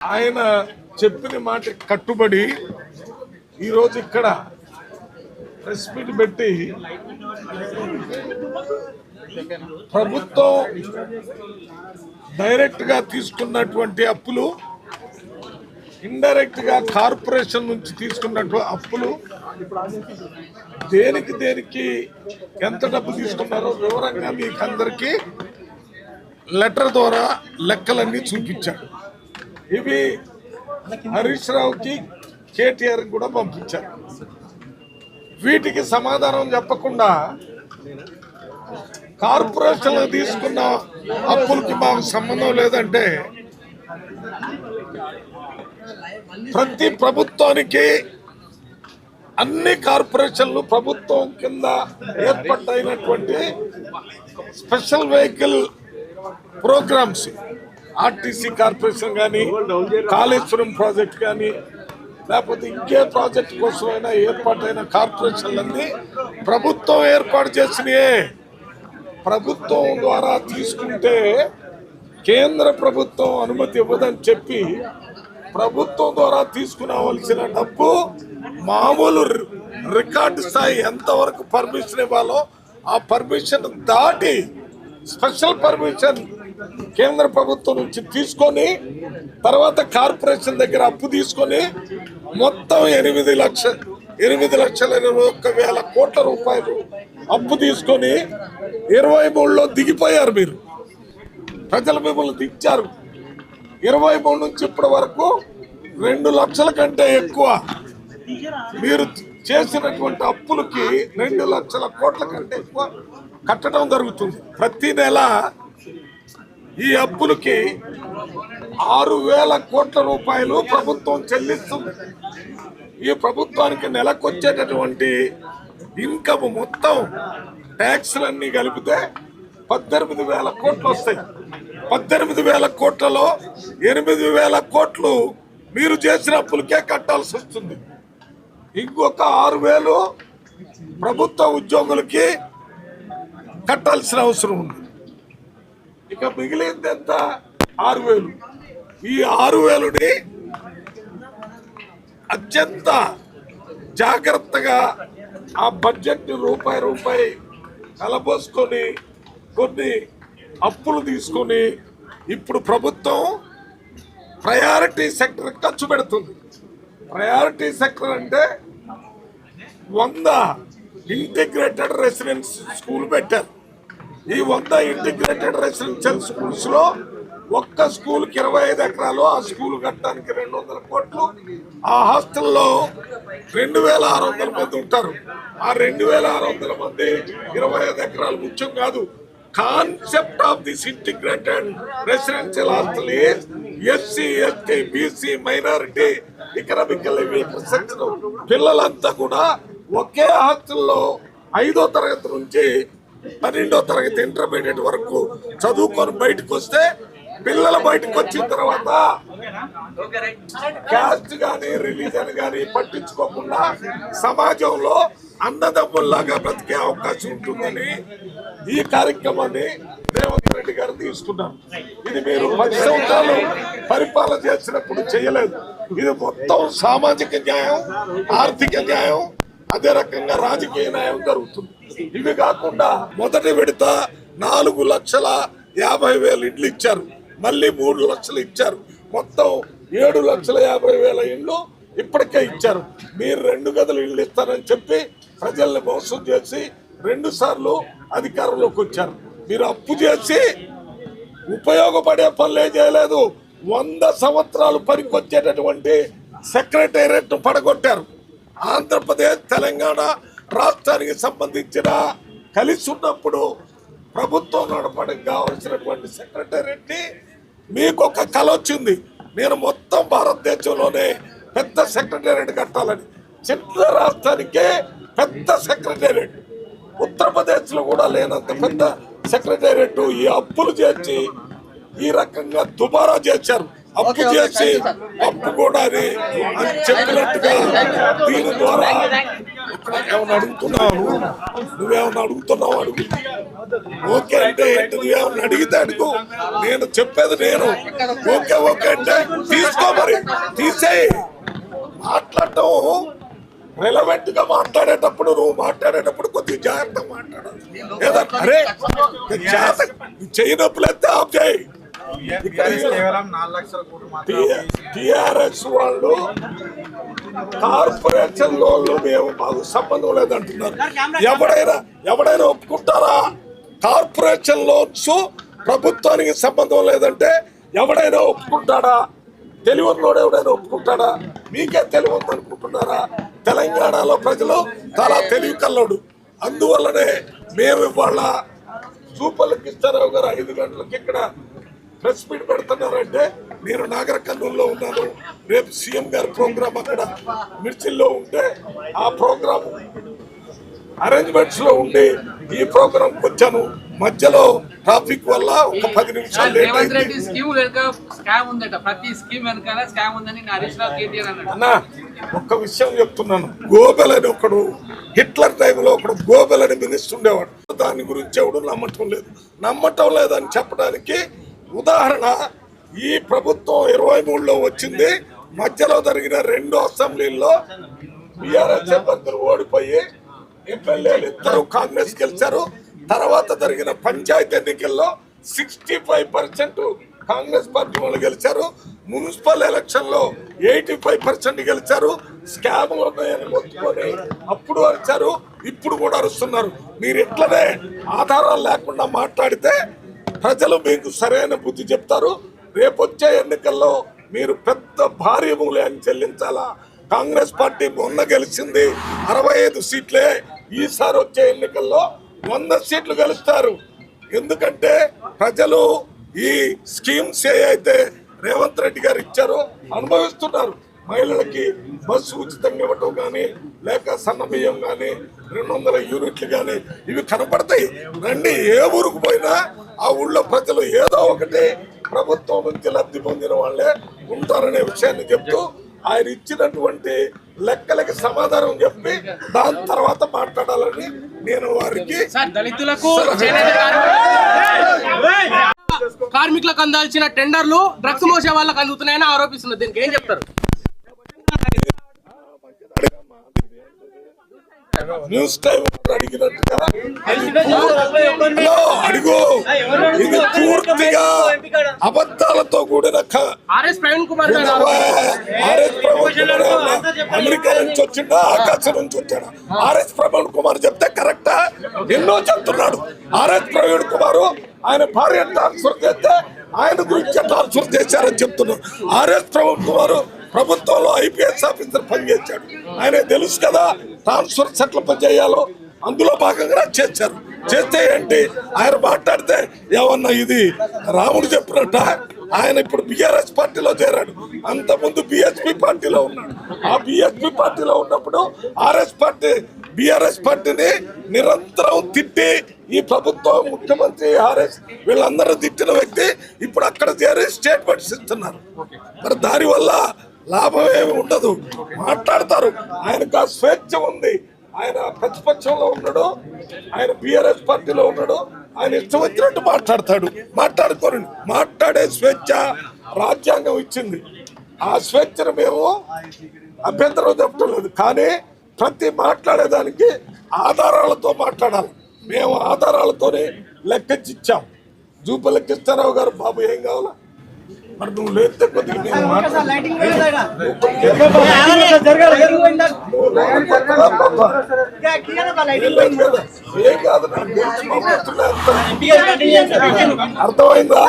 ఆయన చెప్పిన మాట కట్టుబడి ఈరోజు ఇక్కడ ప్రెస్ మీట్ పెట్టి ప్రభుత్వం డైరెక్ట్ గా తీసుకున్నటువంటి అప్పులు, ఇండైరెక్ట్ గా కార్పొరేషన్ నుంచి తీసుకున్నటువంటి అప్పులు, దేనికి ఎంత డబ్బు తీసుకున్నారో వివరంగా మీకు అందరికీ లెటర్ ద్వారా లెక్కలన్నీ చూపించాడు. ఇవి హరీష్ రావుకి, కేటీఆర్ కూడా పంపించారు. వీటికి సమాధానం చెప్పకుండా కార్పొరేషన్లు తీసుకున్న అప్పులకి మాకు సంబంధం లేదంటే, ప్రతి ప్రభుత్వానికి అన్ని కార్పొరేషన్లు ప్రభుత్వం కింద ఏర్పాటైనటువంటి special vehicle programmes, RTC corporation కానీ, కాళేశ్వరం ప్రాజెక్ట్ కానీ, లేకపోతే ఇంకే ప్రాజెక్ట్ కోసమైనా ఏర్పాటైన కార్పొరేషన్లన్నీ ప్రభుత్వం ఏర్పాటు చేసినాయే. ప్రభుత్వం ద్వారా తీసుకుంటే కేంద్ర ప్రభుత్వం అనుమతి ఇవ్వదని చెప్పి ప్రభుత్వం ద్వారా తీసుకునవలసిన డబ్బు మామూలు రికార్డు స్థాయి ఎంతవరకు పర్మిషన్ ఇవ్వాలో ఆ పర్మిషన్ దాటి స్పెషల్ పర్మిషన్ కేంద్ర ప్రభుత్వం నుంచి తీసుకొని తర్వాత కార్పొరేషన్ దగ్గర అప్పు తీసుకొని మొత్తం 8,21,000 కోట్ల రూపాయలు అప్పు తీసుకొని 23లో దిగిపోయారు. మీరు ప్రజలు మిమ్మల్ని దించారు. 23 నుంచి ఇప్పటి వరకు 2 లక్షల కంటే ఎక్కువ మీరు చేసినటువంటి అప్పులకి 2 లక్షల కోట్ల కంటే ఎక్కువ కట్టడం జరుగుతుంది. ప్రతి నెల ఈ అప్పులకి 6,000 కోట్ల రూపాయలు ప్రభుత్వం చెల్లిస్తుంది. ఈ ప్రభుత్వానికి నెలకు వచ్చేటటువంటి ఇన్కమ్ మొత్తం ట్యాక్స్లన్నీ కలిపితే 18,000 కోట్లు వస్తాయి. 18,000 కోట్లలో 8,000 కోట్లు మీరు చేసిన అప్పులకే కట్టాల్సి వస్తుంది. ఇంకొక 6,000 ప్రభుత్వ ఉద్యోగులకి కట్టాల్సిన అవసరం ఉంది. ఇక మిగిలింది ఎంత? 6,000. ఈ 6,000ని అత్యంత జాగ్రత్తగా ఆ బడ్జెట్ రూపాయి కలబోసుకొని కొన్ని అప్పులు తీసుకొని ఇప్పుడు ప్రభుత్వం ప్రయారిటీ సెక్టర్ ఖర్చు పెడుతుంది. ప్రయారిటీ సెక్టర్ అంటే 100 ఇంటిగ్రేటెడ్ రెసిడెన్స్ స్కూల్ పెట్టారు. ఈ 100 ఇంటిగ్రేటెడ్ రెసిడెన్షియల్ స్కూల్స్ లో ఒక్క స్కూల్కి 25 ఎకరాలు, ఆ స్కూల్ కట్టడానికి 200 కోట్లు. ఆ హాస్టల్లో 2,600 మంది ఉంటారు. ఆ 2,600 మంది 25 ఎకరాలు ముఖ్యం కాదు. Concept of this integrated residential hostel is SC, ST, BC, minority, economically weaker section పిల్లలంతా కూడా ఒకే హాస్టల్లో 5వ తరగతి నుంచి 12వ తరగతి ఇంటర్మీడియట్ వరకు చదువుకొని బయటకు వస్తే, పిల్లలు బయటకు వచ్చిన తర్వాత క్యాస్ట్ గాని, రిలీజన్ గాని పట్టించుకోకుండా సమాజంలో అన్నదమ్ముల్లాగా బ్రతికే అవకాశం ఉంటుందని ఈ కార్యక్రమాన్ని రేవంత్ రెడ్డి గారు తీసుకున్నారు. ఇది మీరు 10 సంవత్సరాలు పరిపాలన చేసినప్పుడు చేయలేదు. ఇది మొత్తం సామాజిక న్యాయం, ఆర్థిక న్యాయం, అదే రకంగా రాజకీయ న్యాయం జరుగుతుంది. ఇవి కాకుండా మొదటి విడత 4,50,000 ఇండ్లు ఇచ్చారు. మళ్ళీ 3 లక్షలు ఇచ్చారు. మొత్తం 7,50,000 ఇండ్లు ఇప్పటికే ఇచ్చారు. మీరు 2 గదులు ఇళ్ళు ఇస్తారని చెప్పి ప్రజల్ని మోసం చేసి 2 సార్లు అధికారంలోకి వచ్చారు. మీరు అప్పు చేసి ఉపయోగపడే పనులే చేయలేదు. 100 సంవత్సరాలు పనికొచ్చేటటువంటి సెక్రటేరియట్ పడగొట్టారు. ఆంధ్రప్రదేశ్, తెలంగాణ రాష్ట్రానికి సంబంధించిన కలిసి ఉన్నప్పుడు ప్రభుత్వం నడపడానికి కావాల్సినటువంటి సెక్రటేరియట్ ని మీకు ఒక కళ వచ్చింది. నేను మొత్తం భారతదేశంలోనే పెద్ద సెక్రటేరియట్ కట్టాలని. చిన్న రాష్ట్రానికే పెద్ద సెక్రటేరియట్, ఉత్తరప్రదేశ్ లో కూడా లేనంత పెద్ద సెక్రటేరియట్ ఈ అప్పులు చేసి ఈ రకంగా దుబారా చేశారు. అప్పు చేసి అప్పు కూడా అని చెప్పినట్టుగా దీని ద్వారా ఏమన్నా అడుగుతున్నావు? నువ్వేమన్నా అడుగుతున్నావు? అడుగు. ఓకే అంటే ఏంటి? నువ్వేమన్నా అడిగితే అడుగు. నేను చెప్పేది నేను ఓకే ఓకే అంటే తీసుకో, మరి తీసేయి. మాట్లాడటం రెలవెంట్ గా మాట్లాడేటప్పుడు, నువ్వు మాట్లాడేటప్పుడు కొద్దిగా జాగ్రత్తగా మాట్లాడాలి. లేదా అరే చేయనప్పులైతే ఆఫ్ చేయి. టిఆర్ఎస్ వాళ్ళు కార్పొరేషన్ లోన్లు మేము మాకు సంబంధం లేదంటున్నారు. ఎవడైనా ఒప్పుకుంటారా? కార్పొరేషన్ లోన్స్ ప్రభుత్వానికి సంబంధం లేదంటే ఎవడైనా ఒప్పుకుంటాడా? తెలివన్నోడు ఎవడైనా ఒప్పుకుంటాడా? మీకే తెలివి ఉందనుకుంటున్నారా? తెలంగాణలో ప్రజలు చాలా తెలివి కల్లోడు. అందువల్లనే మేము ఇవాళ సూపర్లకి ఇస్తారావు గారు 5 గంటలకి ఇక్కడ ప్రెస్ మీట్ పెడుతున్నారంటే నేను నాగర కర్నూలులో ఉన్నాను. రేపు సీఎం గారి ప్రోగ్రాం అక్కడ మిర్చిల్లో ఉంటే ఆ ప్రోగ్రాం అరేంజ్మెంట్స్ లో ఉండి ఈ ప్రోగ్రాం వచ్చాను. మధ్యలో ట్రాఫిక్ వల్ల ఒక 10 నిమిషాలు లేట్ అయింది. అన్నా ఒక్క విషయం చెప్తున్నాను. గోబెల్ అని ఒకడు హిట్లర్ టైంలో ఒకడు గోబెల్ అని మినిస్టర్ ఉండేవాడు. దాని గురించి ఎవడు నమ్మటం లేదని చెప్పడానికి ఉదాహరణ ఈ ప్రభుత్వం 23లో వచ్చింది. మధ్యలో జరిగిన 2 అసెంబ్లీల్లో బీఆర్ఎస్ అభ్యర్థులు ఓడిపోయి ఎమ్మెల్యేలు 2 కాంగ్రెస్ గెలిచారు. తర్వాత జరిగిన పంచాయతీ ఎన్నికల్లో 65% కాంగ్రెస్ పార్టీ వాళ్ళు గెలిచారు. మున్సిపల్ ఎలక్షన్ లో 85% గెలిచారు. స్కామ్లు ఉన్నాయని మొత్తుకొని అప్పుడు అరిచారు, ఇప్పుడు కూడా అరుస్తున్నారు. మీరు ఇట్లనే ఆధారాలు లేకుండా మాట్లాడితే ప్రజలు మీకు సరైన బుద్ధి చెప్తారు. రేపొచ్చే ఎన్నికల్లో మీరు పెద్ద భారీ మూల్యాన్ని చెల్లించాలా. కాంగ్రెస్ పార్టీ మొన్న గెలిచింది 65 సీట్లే. ఈసారి వచ్చే ఎన్నికల్లో 100 సీట్లు గెలుస్తారు. ఎందుకంటే ప్రజలు ఈ స్కీమ్స్ అయితే రేవంత్ రెడ్డి గారు ఇచ్చారో అనుభవిస్తున్నారు. మహిళలకి బస్సు ఉచితంగా ఇవ్వటం కానీ, లేక సన్న బియ్యం కానీ, 200 యూనిట్లు కానీ ఇవి కనపడతాయి. రండి, ఏ ఊరుకు పోయినా ఆ ఊళ్ళో ప్రజలు ఏదో ఒకటి ప్రభుత్వం నుంచి లబ్ధి పొందిన వాళ్ళే ఉంటారనే విషయాన్ని చెప్తూ ఆయన ఇచ్చినటువంటి లెక్కలకి సమాధానం చెప్పి దాని తర్వాత మాట్లాడాలని నేను వారికి దళితులకు కార్మికులకు అందాల్సిన టెండర్లు డ్రగ్స్ మోసే వాళ్ళకి అందుతున్నాయని ఆరోపిస్తున్నారు. దీనికి ఏం చెప్తారు? న్యూస్ టైం అడిగినట్టుగా అడుగు. ఇది పూర్తిగా అబద్ధాలతో కూడిన అమెరికా నుంచి వచ్చిందా, ఆకాశం నుంచి వచ్చాడా? ఆర్ఎస్ ప్రవీణ్ కుమార్ చెప్తే కరెక్టా? ఎన్నో చెప్తున్నాడు. ఆర్ఎస్ ప్రవీణ్ కుమార్ ఆయన భార్య ట్రాన్స్ఫర్ చేస్తే ఆయన గురించి ట్రాన్స్ఫర్ చేశారని చెప్తున్నారు. ఆర్ఎస్ ప్రవీణ్ కుమార్ ప్రభుత్వంలో ఐపీఎస్ ఆఫీసర్ పనిచేశాడు. ఆయన తెలుసు కదా ట్రాన్స్ఫర్స్ ఎట్లా పనిచేయాలో. అందులో భాగంగా చేశారు. చేస్తే ఏంటి, ఆయన మాట్లాడితే ఏమన్నా ఇది రాముడు చెప్పినట్ట. ఆయన ఇప్పుడు బీఆర్ఎస్ పార్టీలో చేరాడు. అంతకుముందు బీఎస్పీ పార్టీలో ఉన్నాడు. ఆ బీఎస్పీ పార్టీలో ఉన్నప్పుడు బీఆర్ఎస్ పార్టీని నిరంతరం తిట్టి ఈ ప్రభుత్వం, ముఖ్యమంత్రి ఆర్ఎస్ వీళ్ళందరూ తిట్టిన వ్యక్తి ఇప్పుడు అక్కడ చేరి స్టేట్మెంట్స్ ఇస్తున్నారు. మరి దానివల్ల లాభం ఏమి ఉండదు. మాట్లాడతారు. ఆయనకు ఆ స్వేచ్ఛ ఉంది. ఆయన ప్రతిపక్షంలో ఉన్నాడు, ఆయన బీఆర్ఎస్ పార్టీలో ఉన్నాడు. ఆయన ఇష్టం వచ్చినట్టు మాట్లాడతాడు. మాట్లాడే స్వేచ్ఛ రాజ్యాంగం ఇచ్చింది. ఆ స్వేచ్ఛను మేము అభ్యంతరం చెప్పడం లేదు. కానీ ప్రతి మాట్లాడేదానికి ఆధారాలతో మాట్లాడాలి. మేము ఆధారాలతోనే లెక్కించాం. జూపలెక్కిస్తారావు గారు, బాబు ఏం కావాలా మరి నువ్వు లేస్తే కొద్దిగా ఏం కాదు. అర్థమైందా?